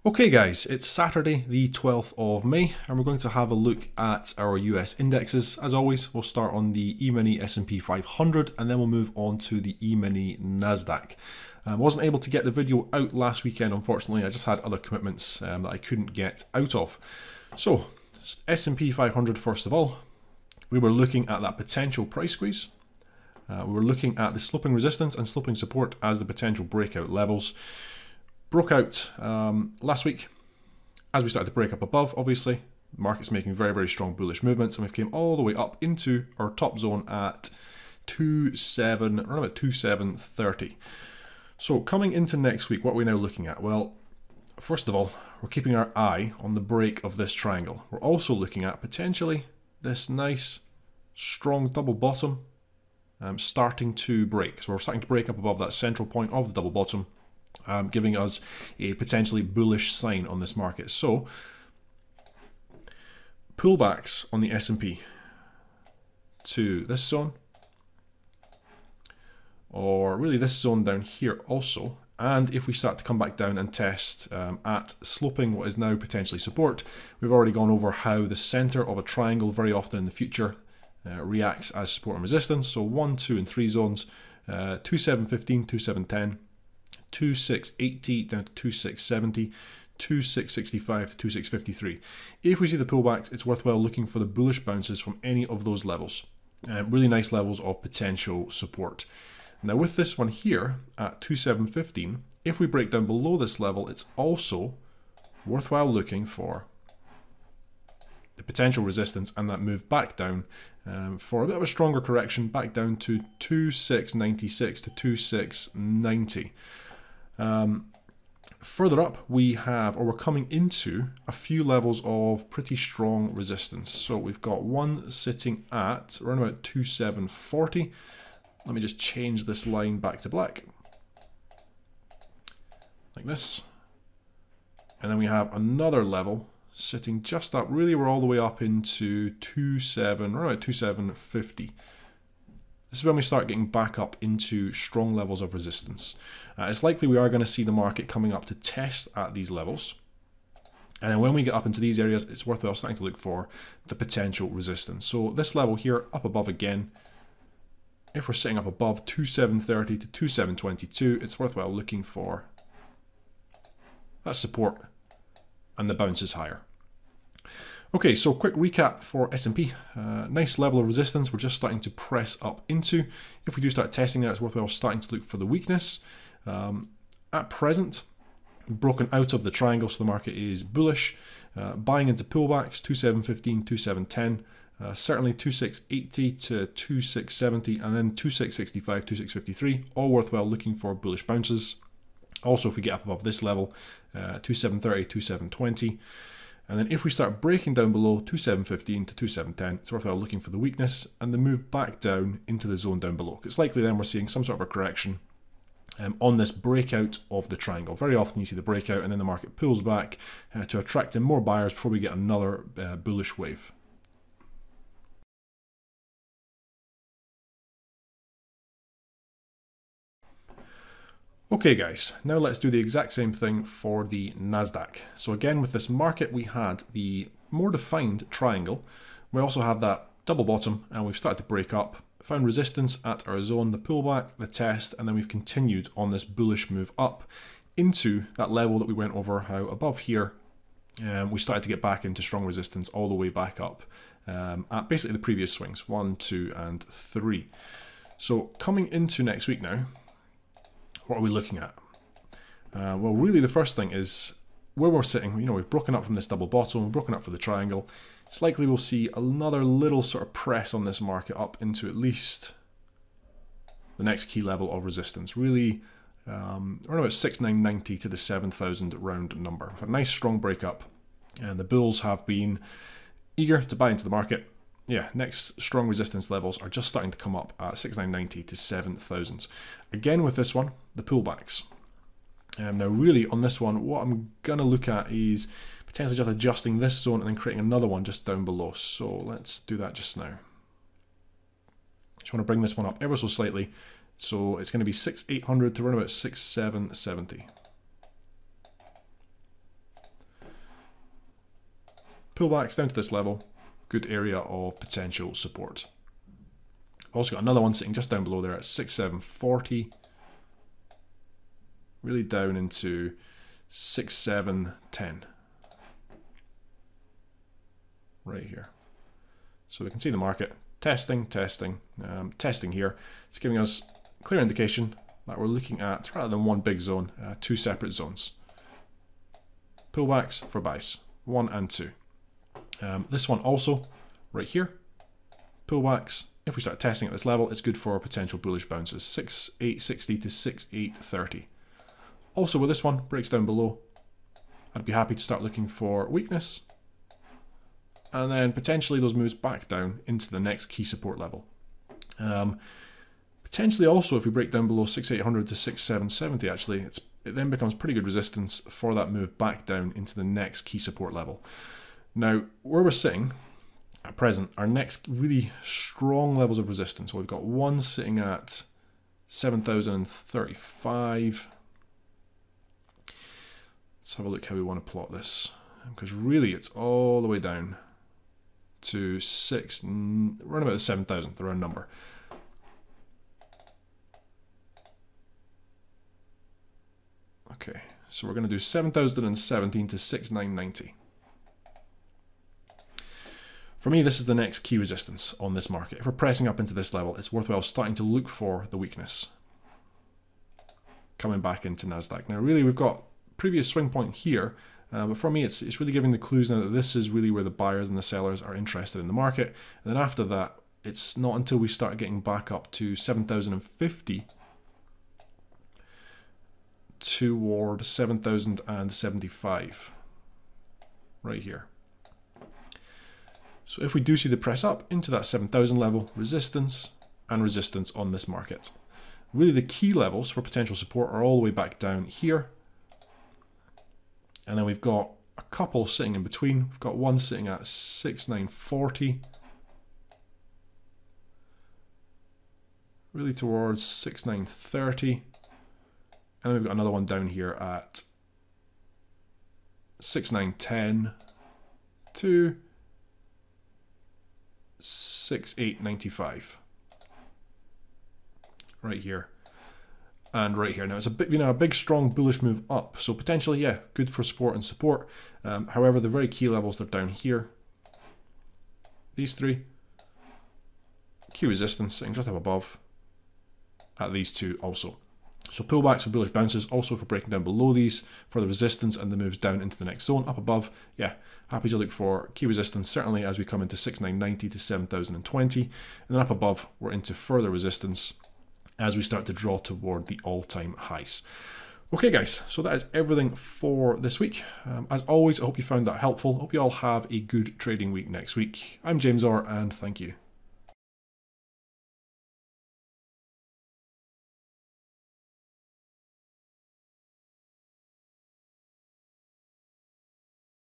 Okay guys, it's Saturday the 12th of May and we're going to have a look at our US indexes. As always, we'll start on the E-mini S&P 500 and then we'll move on to the E-mini NASDAQ. I wasn't able to get the video out last weekend, unfortunately. I just had other commitments that I couldn't get out of. So, S&P 500 first of all, we were looking at that potential price squeeze. We were looking at the sloping resistance and sloping support as the potential breakout levels. Broke out last week as we started to break up above. Obviously, the market's making very, very strong bullish movements, and we've came all the way up into our top zone at around about 2730. So coming into next week, what are we now looking at? Well, first of all, we're keeping our eye on the break of this triangle. We're also looking at potentially this nice strong double bottom starting to break. So we're starting to break up above that central point of the double bottom, giving us a potentially bullish sign on this market. So pullbacks on the S&P to this zone, or really this zone down here also, and if we start to come back down and test at sloping what is now potentially support, we've already gone over how the center of a triangle very often in the future reacts as support and resistance. So 1, 2 and 3 zones, 2715, 2710, 2680 down to 2670, 2665 to 2653. If we see the pullbacks, it's worthwhile looking for the bullish bounces from any of those levels. Really nice levels of potential support. Now with this one here at 2715, if we break down below this level, it's also worthwhile looking for the potential resistance and that move back down for a bit of a stronger correction back down to 2696 to 2690. Further up, we're coming into a few levels of pretty strong resistance. So we've got one sitting at around about 2740. Let me just change this line back to black, like this. And then we have another level sitting just up. Really, we're all the way up into around 2750. This is when we start getting back up into strong levels of resistance. It's likely we are going to see the market coming up to test at these levels. And then when we get up into these areas, it's worthwhile starting to look for the potential resistance. So this level here, up above again, if we're sitting up above 2730 to 2722, it's worthwhile looking for that support and the bounces higher. Okay, so quick recap for S&P. Nice level of resistance we're just starting to press up into. If we do start testing that, it's worthwhile starting to look for the weakness. At present, broken out of the triangle, so the market is bullish. Buying into pullbacks, 2715, 2710, certainly 2680 to 2670, and then 2665, 2653, all worthwhile looking for bullish bounces. Also, if we get up above this level, 2730, 2720, and then if we start breaking down below 2715 to 2710, it's worthwhile looking for the weakness and the move back down into the zone down below. It's likely then we're seeing some sort of a correction on this breakout of the triangle. Very often you see the breakout and then the market pulls back to attract in more buyers before we get another bullish wave. Okay guys, now let's do the exact same thing for the NASDAQ. So again, with this market, we had the more defined triangle. We also had that double bottom and we've started to break up, found resistance at our zone, the pullback, the test, and then we've continued on this bullish move up into that level that we went over how above here. We started to get back into strong resistance all the way back up at basically the previous swings, 1, 2, and 3. So coming into next week now, what are we looking at? Well, really the first thing is where we're sitting. You know, we've broken up from this double bottom, we've broken up for the triangle. It's likely we'll see another little sort of press on this market up into at least the next key level of resistance. Really around about 6990 to the 7000 round number. A nice strong breakup, and the bulls have been eager to buy into the market. Yeah, next strong resistance levels are just starting to come up at 6990 to 7000. Again with this one, the pullbacks. Now really on this one, what I'm going to look at is potentially just adjusting this zone and then creating another one just down below. So let's do that just now. Just want to bring this one up ever so slightly. So it's going to be 6800 to around about 6770. Pullbacks down to this level, good area of potential support. I've also got another one sitting just down below there at 6740. Really down into 6710. Right here. So we can see the market testing here. It's giving us a clear indication that we're looking at, rather than one big zone, two separate zones. Pullbacks for buys, 1 and 2. This one also, right here, pullbacks. If we start testing at this level, it's good for potential bullish bounces, 6860 to 6830. Also with this one, breaks down below, I'd be happy to start looking for weakness, and then potentially those moves back down into the next key support level. Potentially also, if we break down below 6800 to 6770, actually, it then becomes pretty good resistance for that move back down into the next key support level. Now, where we're sitting at present, our next really strong levels of resistance. So we've got one sitting at 7035. Let's have a look how we want to plot this, because really it's all the way down to around about the 7,000, the round number. Okay, so we're going to do 7,017 to 6,990. For me, this is the next key resistance on this market. If we're pressing up into this level, it's worthwhile starting to look for the weakness coming back into NASDAQ. Now, really, we've got previous swing point here, but for me, it's really giving the clues now that this is really where the buyers and the sellers are interested in the market. And then after that, it's not until we start getting back up to 7,050 toward 7,075 right here. So if we do see the press up into that 7,000 level, resistance and resistance on this market. Really the key levels for potential support are all the way back down here. And then we've got a couple sitting in between. We've got one sitting at 6,940. Really towards 6,930. And then we've got another one down here at 6,910 to 6,895. Right here. And right here. Now it's a bit, a big strong bullish move up. So potentially, yeah, good for support and support. However, the very key levels, they're down here. These three. Key resistance sitting just up above at these two also. So pullbacks for bullish bounces, also for breaking down below these for the resistance and the moves down into the next zone. Up above, yeah, happy to look for key resistance, certainly as we come into 6,990 to 7,020. And then up above, we're into further resistance as we start to draw toward the all-time highs. Okay guys, so that is everything for this week. As always, I hope you found that helpful. Hope you all have a good trading week next week. I'm James Orr, and thank you.